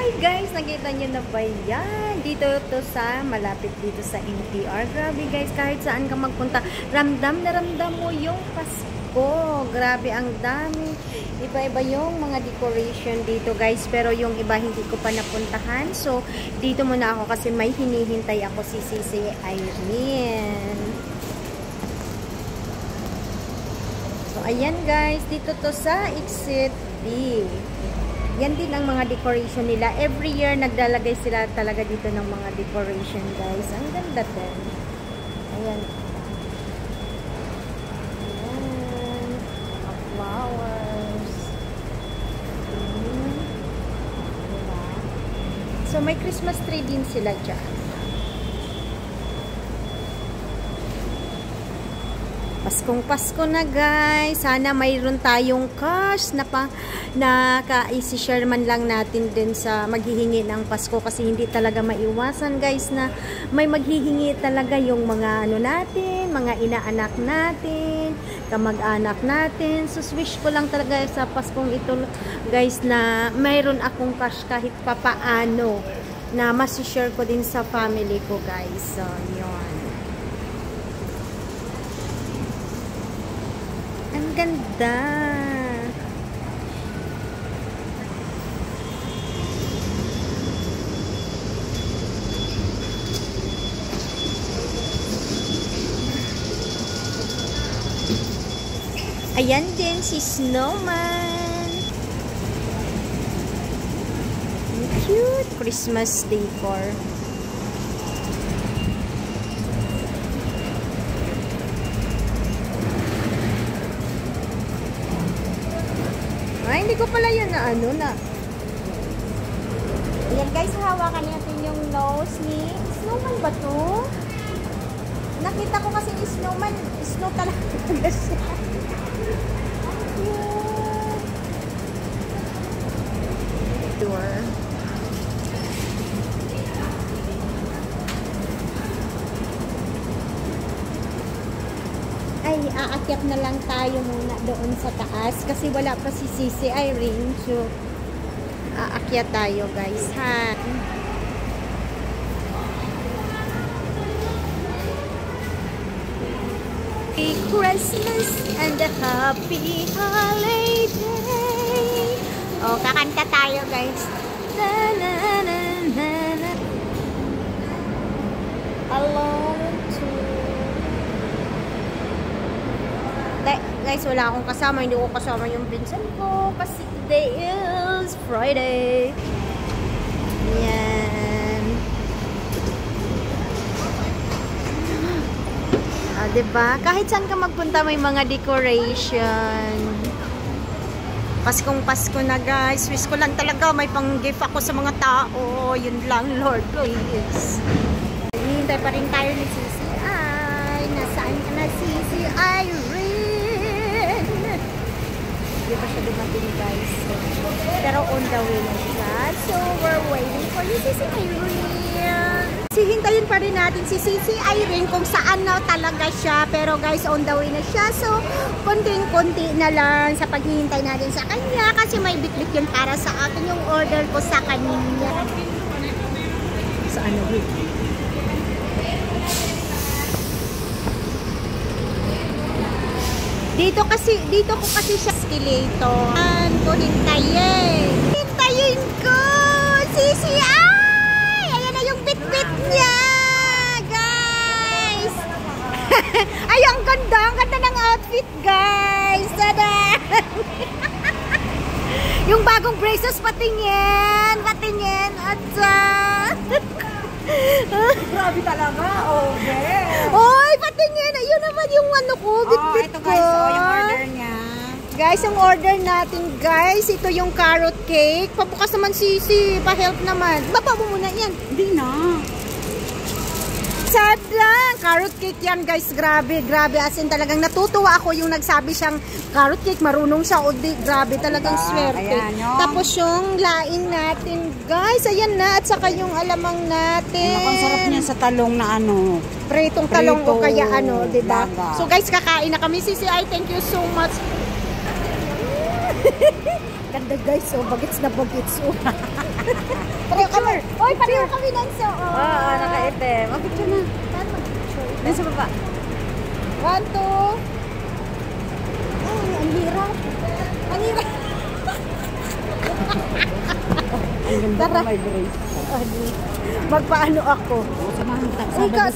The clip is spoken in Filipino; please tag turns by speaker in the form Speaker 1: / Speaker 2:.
Speaker 1: Hi guys, nakita nyo na ba yan? Dito to sa, malapit dito sa NTR. Grabe guys, kahit saan ka magpunta, ramdam na ramdam mo yung Pasko. Grabe, ang dami. Iba-iba yung mga decoration dito guys. Pero yung iba hindi ko pa napuntahan. So, dito muna ako kasi may hinihintay ako si Sisi Irene. So, ayan guys, dito to sa Exit B. Yan din ang mga decoration nila. Every year, naglalagay sila talaga dito ng mga decoration, guys. Ang ganda din. Ayan. Ayan. Mga flowers. Diba? So, may Christmas tree din sila dyan. Paskong Pasko na guys. Sana mayroon tayong cash na ka-i-share man lang natin din sa maghihingi ng Pasko kasi hindi talaga maiwasan guys na may maghihingi talaga yung mga ano natin, mga inaanak natin, kamag-anak natin. So wish ko lang talaga sa Paskong ito guys na mayroon akong cash kahit papaano na masishare ko din sa family ko guys. So yun. Ang ganda. Ayan din si Snowman. Cute Christmas decor. Ay, hindi ko pala yan na ano na. Ayan guys, hawakan natin yung nose ni Snowman ba to? Nakita ko kasi yung Snowman, snow talaga siya. Door. Ay, aakyat na lang tayo muna doon sa taas kasi wala pa si Sisi Irene. So, aakyat tayo guys, ha? Happy Christmas and a happy holiday. Oh, kakanta tayo guys. Na, na, na, na, na. Alone to guys, wala akong kasama. Hindi ko kasama yung pinsan ko kasi today is Friday. Yan. Ah, diba? Kahit saan ka magpunta may mga decoration. Paskong Pasko na guys. Wish ko lang talaga may pang-gift ako sa mga tao. Yun lang, Lord, please. Hintay pa rin tayo ni Sisi. Ay, nasaan ka na Sisi Irene? Hindi pa siya dumating guys. Pero on the way na siya. So, we're waiting for you, Sisi Irene. Hintayin pa rin natin si Sisi Irene kung saan na talaga siya. Pero guys, on the way na siya. So, konting-konti na lang sa paghihintay natin sa kanya. Kasi may bit-bit yun para sa akin yung order ko sa kanya. Sa ano bit? Dito ko kasi siya escalator. Ko hintayin. Hintayin ko! Sisi, ay! Ayan na yung bit-bit niya! Guys! Ay, ang ganda! Ang ganda ng outfit, guys! Tada! Yung bagong braces, patingin! Patingin! Atsa!
Speaker 2: Grabe talaga, okay.
Speaker 1: Oy, patingin! Ayun naman yung ano ko, bit-bit
Speaker 2: ito
Speaker 1: ko.
Speaker 2: guys, yung order niya.
Speaker 1: Guys, ang order natin, guys, ito yung carrot cake. Pabukas naman Sisi, pa-help naman. Baba mo muna yan.
Speaker 2: Hindi na.
Speaker 1: Sada! Carrot cake yan, guys. Grabe, grabe. As in, talagang natutuwa ako yung nagsabi siyang carrot cake. Marunong siya. O di, grabe, talagang swerte.
Speaker 2: Ayan, yung...
Speaker 1: Tapos yung laing natin, guys. Ayan na. At saka yung alamang natin.
Speaker 2: Ang sarap niya sa talong na ano.
Speaker 1: Pritong talong o kaya ano, diba?
Speaker 2: Laga.
Speaker 1: So, guys, kakain na kami. Sisi, I thank you so much. Ganda guys, oh, bagets na bagets. Oh. Pareho kami. Oy, pareho kami lang so.
Speaker 2: Oo, nakaitim. Mag-picture na.
Speaker 1: Saan mag-picture?
Speaker 2: Dun sa baba.
Speaker 1: 1, 2. Ay, ang hirap. Ang hirap.
Speaker 2: Ang ganda
Speaker 1: Tara.
Speaker 2: ko may brace.
Speaker 1: Magpaano ako?
Speaker 2: Samahan kita.
Speaker 1: Ikaw,